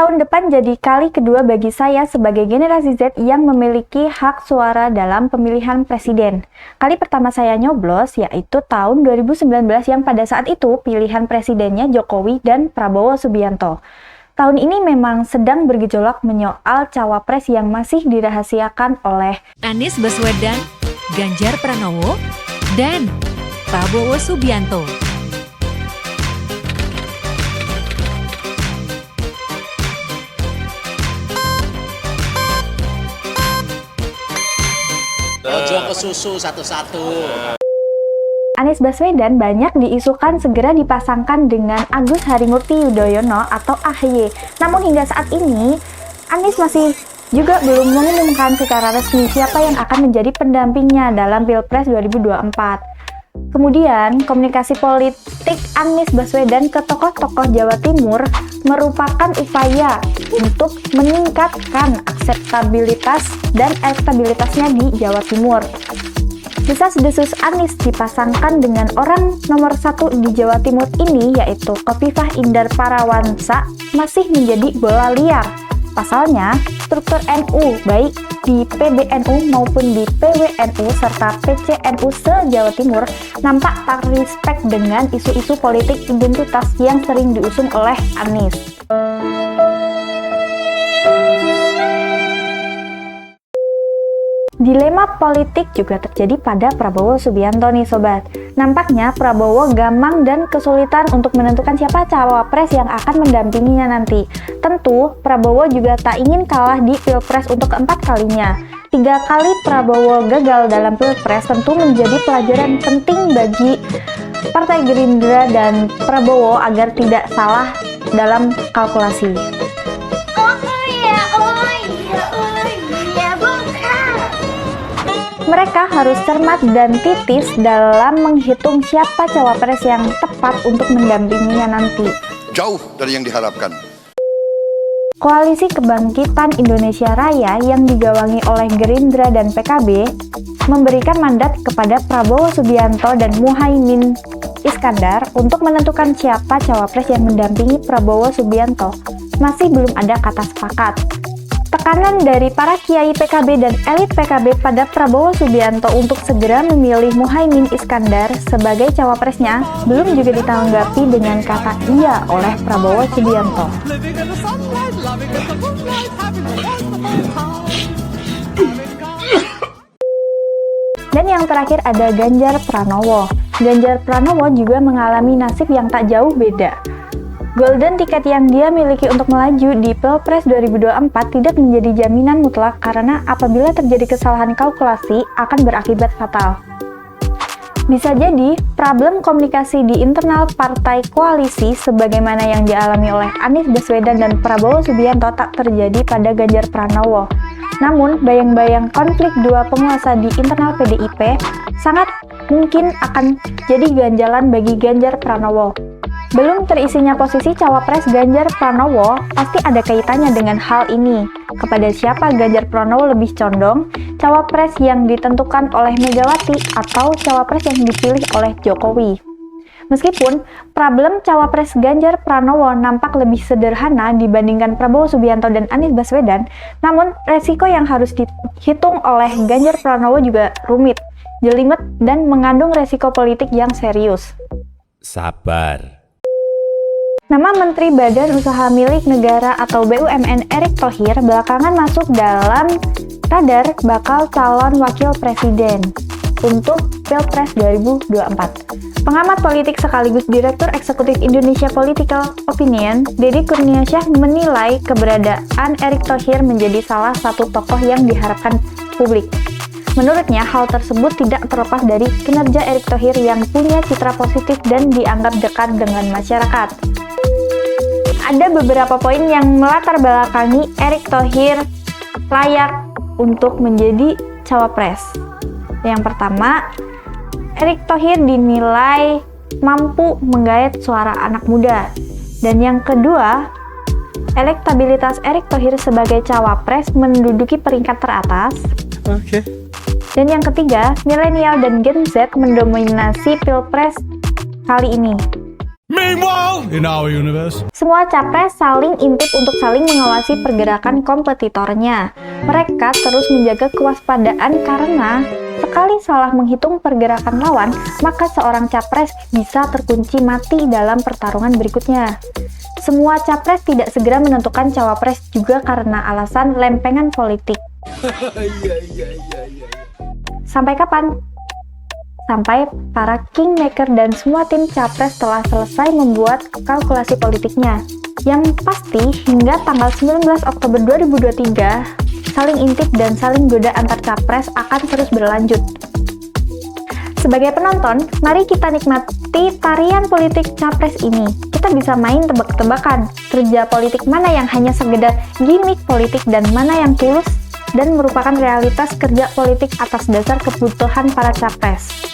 Tahun depan jadi kali kedua bagi saya sebagai generasi Z yang memiliki hak suara dalam pemilihan presiden. Kali pertama saya nyoblos yaitu tahun 2019 yang pada saat itu pilihan presidennya Jokowi dan Prabowo Subianto. Tahun ini memang sedang bergejolak menyoal cawapres yang masih dirahasiakan oleh Anies Baswedan, Ganjar Pranowo, dan Prabowo Subianto. Ojo ke susu satu-satu. Anies Baswedan banyak diisukan segera dipasangkan dengan Agus Harimurti Yudhoyono atau AHY. Namun hingga saat ini, Anies masih juga belum mengumumkan secara resmi siapa yang akan menjadi pendampingnya dalam Pilpres 2024. Kemudian, komunikasi politik Anies Baswedan ke tokoh-tokoh Jawa Timur merupakan upaya untuk meningkatkan akseptabilitas dan elektabilitasnya di Jawa Timur. Desas-desus Anies dipasangkan dengan orang nomor 1 di Jawa Timur ini yaitu Khofifah Indar Parawansa masih menjadi bola liar. Pasalnya, struktur NU baik di PBNU maupun di PWNU serta PCNU se-Jawa Timur nampak tak respect dengan isu-isu politik identitas yang sering diusung oleh Anies. Dilema politik juga terjadi pada Prabowo Subianto nih sobat. Nampaknya Prabowo gamang dan kesulitan untuk menentukan siapa cawapres yang akan mendampinginya nanti. Tentu Prabowo juga tak ingin kalah di Pilpres untuk keempat kalinya. 3 kali Prabowo gagal dalam Pilpres tentu menjadi pelajaran penting bagi Partai Gerindra dan Prabowo agar tidak salah dalam kalkulasi. Mereka harus cermat dan titis dalam menghitung siapa cawapres yang tepat untuk mendampinginya nanti. Jauh dari yang diharapkan. Koalisi Kebangkitan Indonesia Raya yang digawangi oleh Gerindra dan PKB memberikan mandat kepada Prabowo Subianto dan Muhaimin Iskandar untuk menentukan siapa cawapres yang mendampingi Prabowo Subianto. Masih belum ada kata sepakat. Tekanan dari para kiai PKB dan elit PKB pada Prabowo Subianto untuk segera memilih Muhaimin Iskandar sebagai cawapresnya belum juga ditanggapi dengan kata iya oleh Prabowo Subianto. Dan yang terakhir ada Ganjar Pranowo. Ganjar Pranowo juga mengalami nasib yang tak jauh beda. Golden ticket yang dia miliki untuk melaju di Pilpres 2024 tidak menjadi jaminan mutlak karena apabila terjadi kesalahan kalkulasi akan berakibat fatal. Bisa jadi, problem komunikasi di internal partai koalisi sebagaimana yang dialami oleh Anies Baswedan dan Prabowo Subianto tak terjadi pada Ganjar Pranowo. Namun, bayang-bayang konflik dua penguasa di internal PDIP sangat mungkin akan jadi ganjalan bagi Ganjar Pranowo. Belum terisinya posisi cawapres Ganjar Pranowo, pasti ada kaitannya dengan hal ini. Kepada siapa Ganjar Pranowo lebih condong, cawapres yang ditentukan oleh Megawati atau cawapres yang dipilih oleh Jokowi. Meskipun problem cawapres Ganjar Pranowo nampak lebih sederhana dibandingkan Prabowo Subianto dan Anies Baswedan, namun resiko yang harus dihitung oleh Ganjar Pranowo juga rumit, jelimet, dan mengandung resiko politik yang serius. Sabar. Nama Menteri Badan Usaha Milik Negara atau BUMN Erick Thohir belakangan masuk dalam radar bakal calon wakil presiden untuk Pilpres 2024. Pengamat politik sekaligus Direktur Eksekutif Indonesia Political Opinion, Deddy Kurniasyah menilai keberadaan Erick Thohir menjadi salah satu tokoh yang diharapkan publik. Menurutnya, hal tersebut tidak terlepas dari kinerja Erick Thohir yang punya citra positif dan dianggap dekat dengan masyarakat. Ada beberapa poin yang melatar belakangi Erick Thohir layak untuk menjadi cawapres. Yang pertama, Erick Thohir dinilai mampu menggait suara anak muda. Dan yang kedua, elektabilitas Erick Thohir sebagai cawapres menduduki peringkat teratas. Dan yang ketiga, milenial dan Gen Z mendominasi Pilpres kali ini. Meanwhile, in our universe, Semua capres saling intip untuk saling mengawasi pergerakan kompetitornya. Mereka terus menjaga kewaspadaan karena sekali salah menghitung pergerakan lawan, maka seorang capres bisa terkunci mati dalam pertarungan berikutnya. Semua capres tidak segera menentukan cawapres juga karena alasan lempengan politik. Sampai kapan? Sampai para kingmaker dan semua tim capres telah selesai membuat kalkulasi politiknya. Yang pasti, hingga tanggal 19 Oktober 2023, saling intip dan saling goda antar capres akan terus berlanjut. Sebagai penonton, mari kita nikmati tarian politik capres ini. Kita bisa main tebak-tebakan, kerja politik mana yang hanya sekedar gimmick politik dan mana yang tulus dan merupakan realitas kerja politik atas dasar kebutuhan para capres.